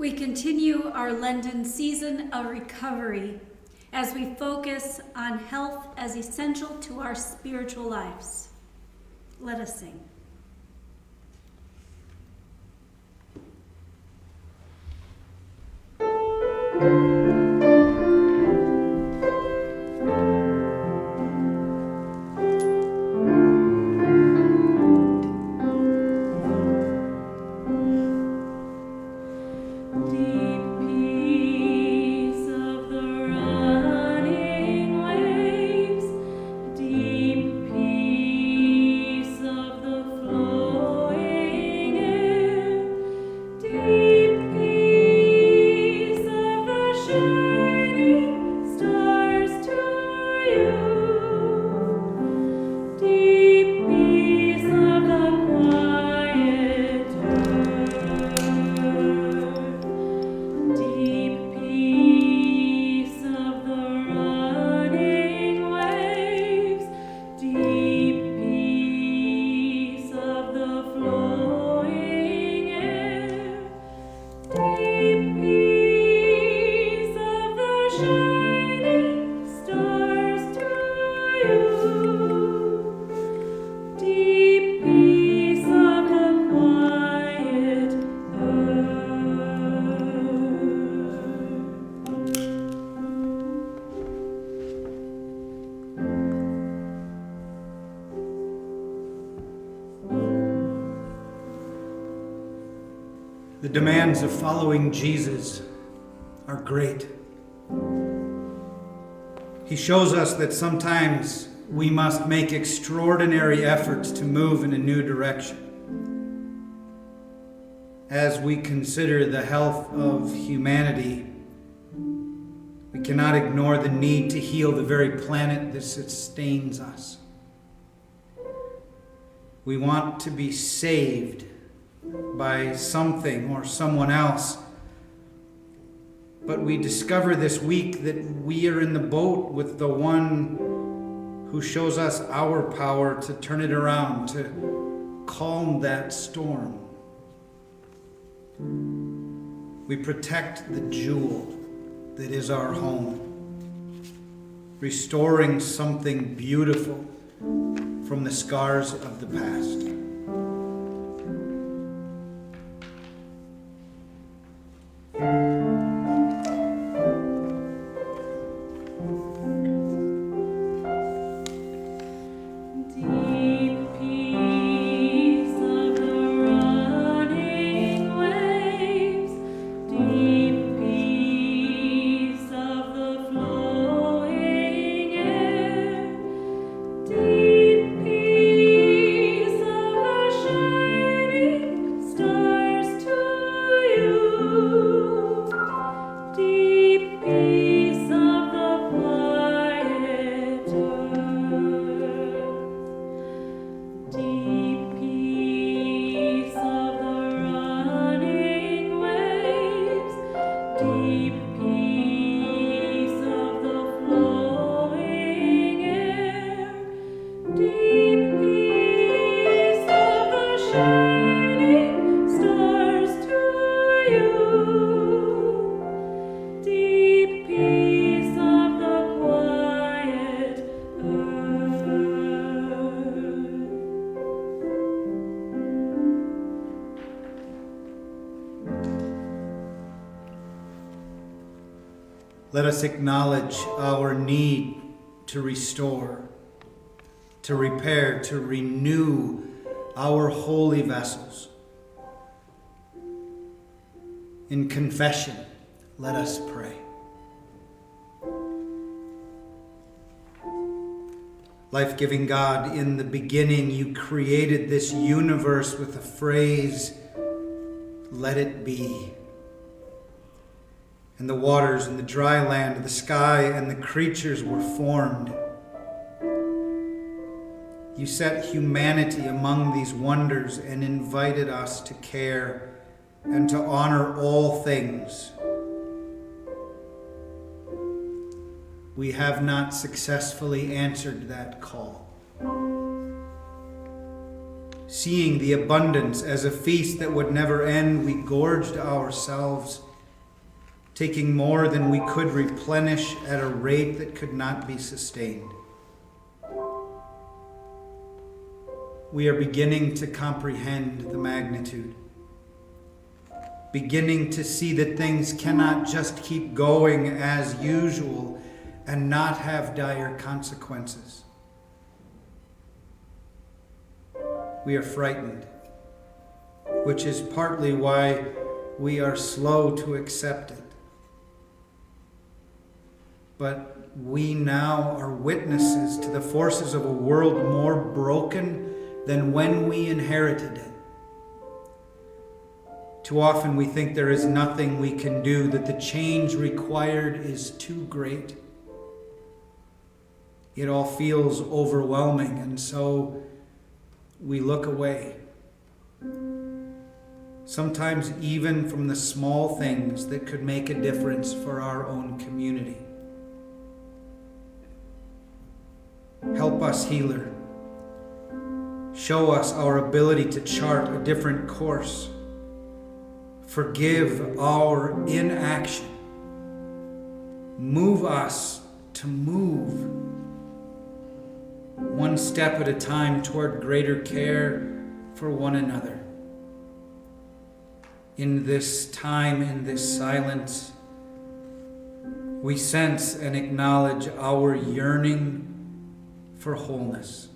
We continue our Lenten season of recovery as we focus on health as essential to our spiritual lives. Let us sing. The demands of following Jesus are great. He shows us that sometimes we must make extraordinary efforts to move in a new direction. As we consider the health of humanity, we cannot ignore the need to heal the very planet that sustains us. We want to be saved by something or someone else. But we discover this week that we are in the boat with the one who shows us our power to turn it around, to calm that storm. We protect the jewel that is our home, restoring something beautiful from the scars of the past. Let us acknowledge our need to restore, to repair, to renew our holy vessels. In confession, let us pray. Life-giving God, in the beginning you created this universe with a phrase, "Let it be." And the waters and the dry land, the sky and the creatures were formed. You set humanity among these wonders and invited us to care and to honor all things. We have not successfully answered that call. Seeing the abundance as a feast that would never end, we gorged ourselves taking more than we could replenish at a rate that could not be sustained. We are beginning to comprehend the magnitude, beginning to see that things cannot just keep going as usual and not have dire consequences. We are frightened, which is partly why we are slow to accept it. But we now are witnesses to the forces of a world more broken than when we inherited it. Too often we think there is nothing we can do, that the change required is too great. It all feels overwhelming, and so we look away. Sometimes even from the small things that could make a difference for our own community. Help us, Healer. Show us our ability to chart a different course. Forgive our inaction. Move us to move one step at a time toward greater care for one another. In this time, in this silence, we sense and acknowledge our yearning for wholeness.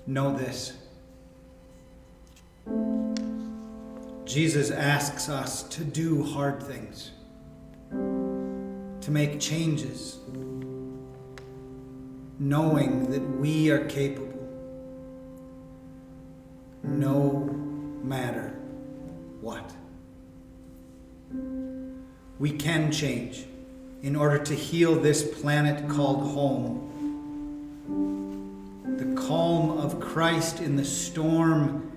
Know this. Jesus asks us to do hard things, to make changes, knowing that we are capable, no matter what. We can change in order to heal this planet called home. The calm of Christ in the storm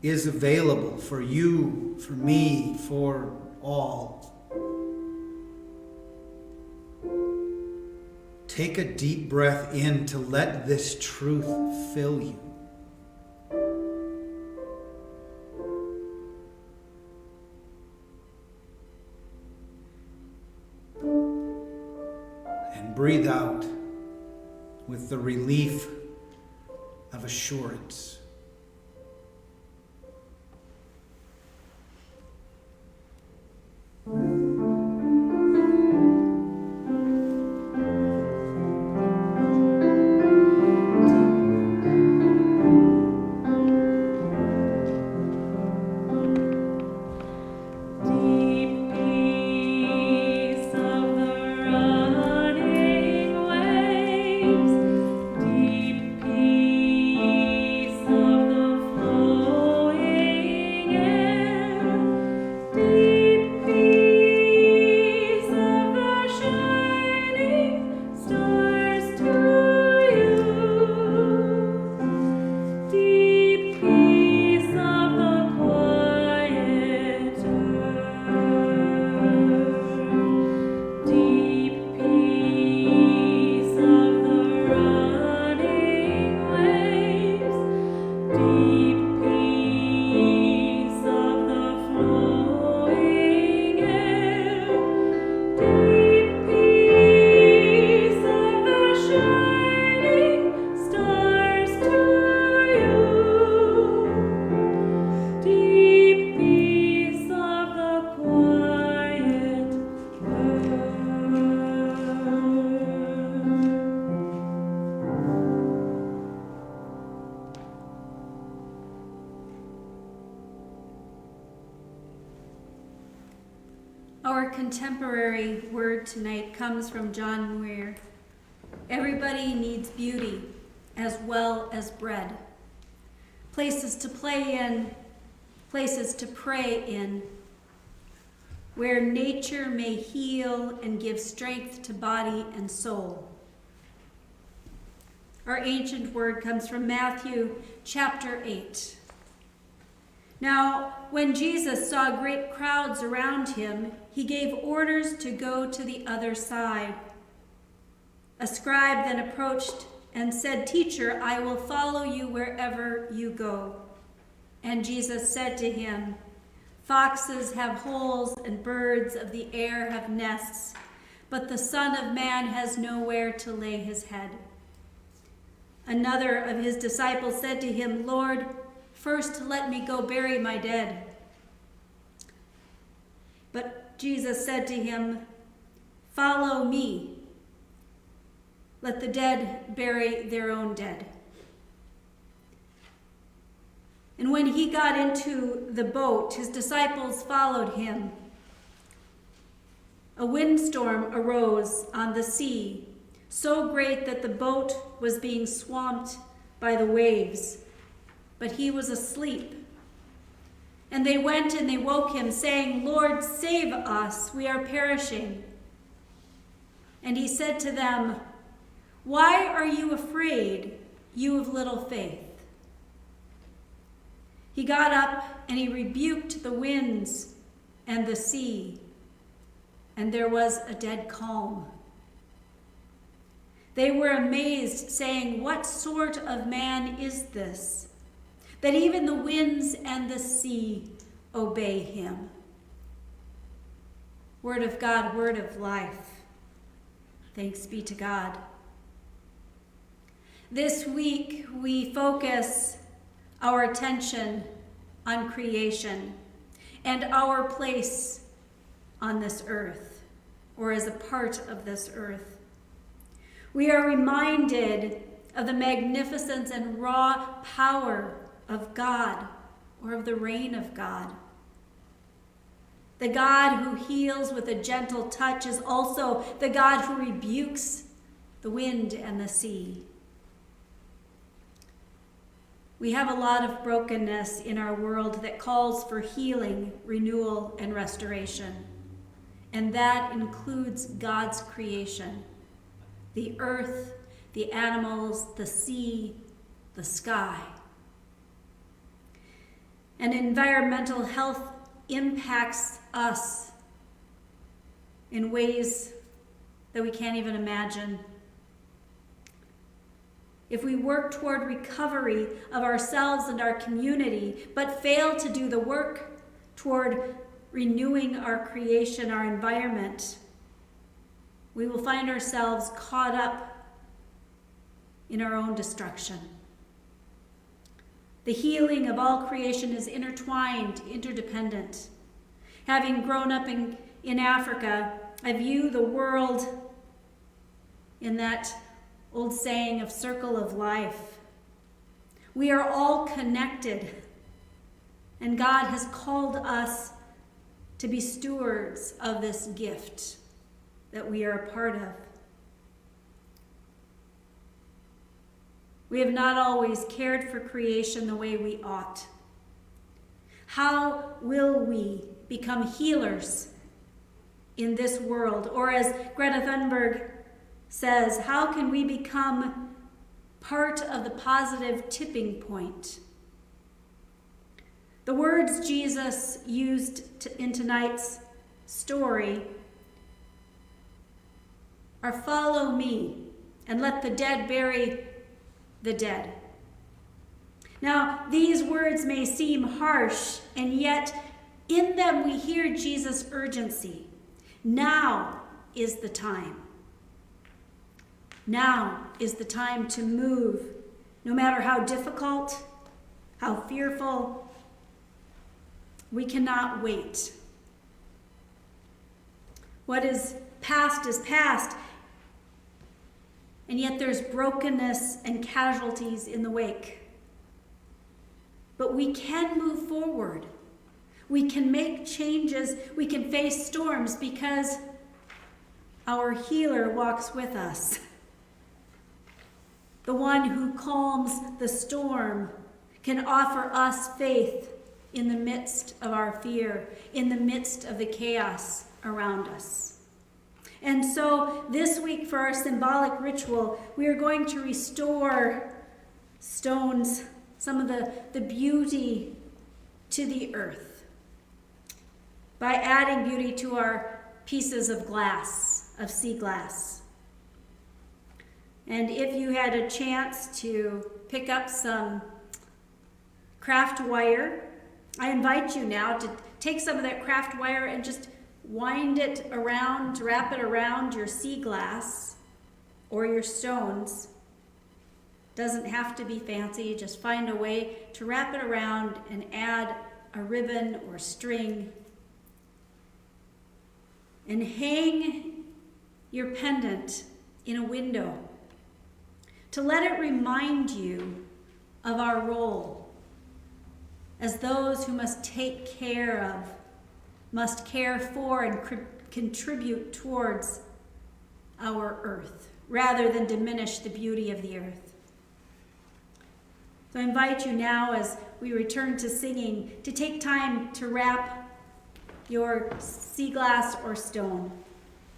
is available for you, for me, for all. Take a deep breath in to let this truth fill you. And breathe out with the relief of assurance. Deep peace contemporary word tonight comes from John Muir. Everybody needs beauty as well as bread. Places to play in, places to pray in, where nature may heal and give strength to body and soul. Our ancient word comes from Matthew chapter 8. Now, when Jesus saw great crowds around him, he gave orders to go to the other side. A scribe then approached and said, "Teacher, I will follow you wherever you go." And Jesus said to him, "Foxes have holes and birds of the air have nests, but the Son of Man has nowhere to lay his head." Another of his disciples said to him, "Lord, first let me go bury my dead." But Jesus said to him, "Follow me. Let the dead bury their own dead." And when he got into the boat, his disciples followed him. A windstorm arose on the sea, so great that the boat was being swamped by the waves, but he was asleep. And they went and they woke him, saying, "Lord, save us, we are perishing." And he said to them, "Why are you afraid, you of little faith?" He got up and he rebuked the winds and the sea, and there was a dead calm. They were amazed, saying, "What sort of man is this, that even the winds and the sea obey him?" Word of God, word of life. Thanks be to God. This week, we focus our attention on creation and our place on this earth, or as a part of this earth. We are reminded of the magnificence and raw power of God, or of the reign of God. The God who heals with a gentle touch is also the God who rebukes the wind and the sea. We have a lot of brokenness in our world that calls for healing, renewal, and restoration. And that includes God's creation. The earth, the animals, the sea, the sky. And environmental health impacts us in ways that we can't even imagine. If we work toward recovery of ourselves and our community, but fail to do the work toward renewing our creation, our environment, we will find ourselves caught up in our own destruction. The healing of all creation is intertwined, interdependent. Having grown up in Africa, I view the world in that old saying of circle of life. We are all connected, and God has called us to be stewards of this gift that we are a part of. We have not always cared for creation the way we ought. How will we become healers in this world? Or as Greta Thunberg says, how can we become part of the positive tipping point? The words Jesus used in tonight's story are "follow me and let the dead bury the dead." Now, these words may seem harsh, and yet in them we hear Jesus' urgency. Now is the time. Now is the time to move, no matter how difficult, how fearful. We cannot wait. What is past, and yet there's brokenness and casualties in the wake. But we can move forward. We can make changes. We can face storms because our healer walks with us. The one who calms the storm can offer us faith in the midst of our fear, in the midst of the chaos around us. And so this week for our symbolic ritual, we are going to restore stones, some of the beauty to the earth by adding beauty to our pieces of glass, of sea glass. And if you had a chance to pick up some craft wire, I invite you now to take some of that craft wire and just wind it around, wrap it around your sea glass or your stones. Doesn't have to be fancy, just find a way to wrap it around and add a ribbon or string. And hang your pendant in a window to let it remind you of our role as those who must take care of, must care for, and contribute towards our earth, rather than diminish the beauty of the earth. So I invite you now, as we return to singing, to take time to wrap your sea glass or stone,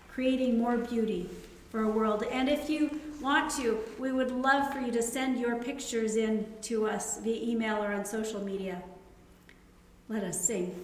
creating more beauty for our world. And if you want to, we would love for you to send your pictures in to us via email or on social media. Let us sing.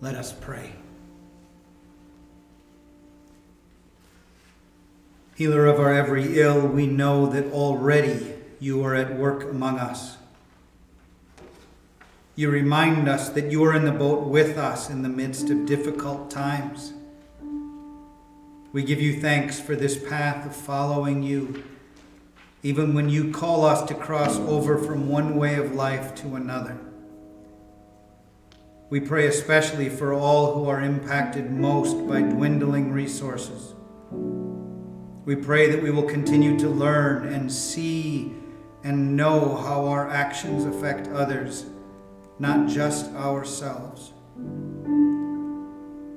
Let us pray. Healer of our every ill, we know that already you are at work among us. You remind us that you are in the boat with us in the midst of difficult times. We give you thanks for this path of following you, even when you call us to cross over from one way of life to another. We pray especially for all who are impacted most by dwindling resources. We pray that we will continue to learn and see and know how our actions affect others, not just ourselves.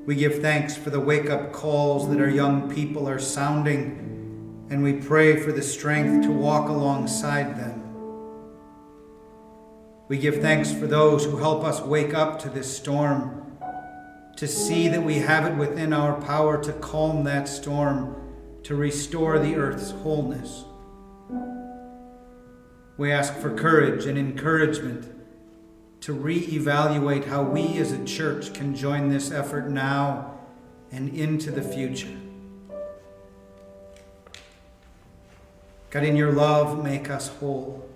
We give thanks for the wake-up calls that our young people are sounding, and we pray for the strength to walk alongside them. We give thanks for those who help us wake up to this storm, to see that we have it within our power to calm that storm, to restore the earth's wholeness. We ask for courage and encouragement to reevaluate how we as a church can join this effort now and into the future. God, in your love, make us whole.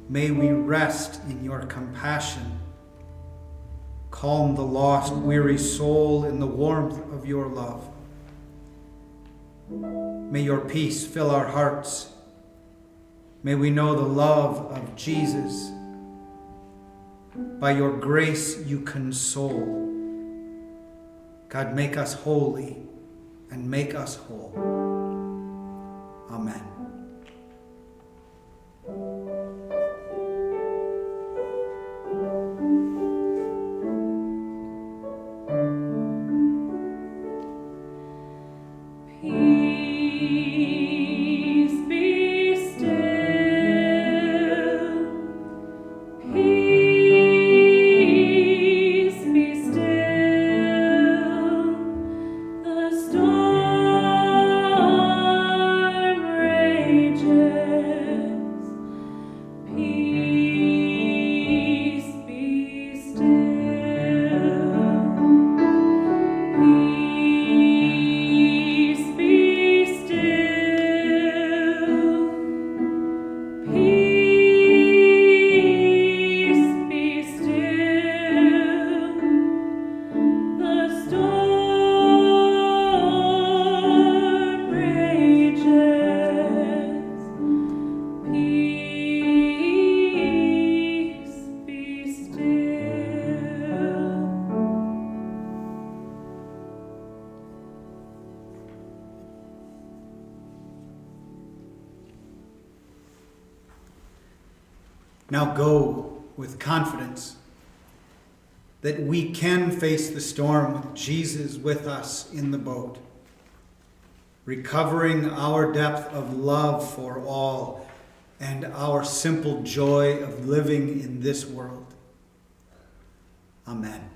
May we rest in your compassion. Calm the lost, weary soul in the warmth of your love. May your peace fill our hearts. May we know the love of Jesus. By your grace you console. God, make us holy and make us whole. Amen. Now go with confidence that we can face the storm with Jesus with us in the boat, recovering our depth of love for all and our simple joy of living in this world. Amen.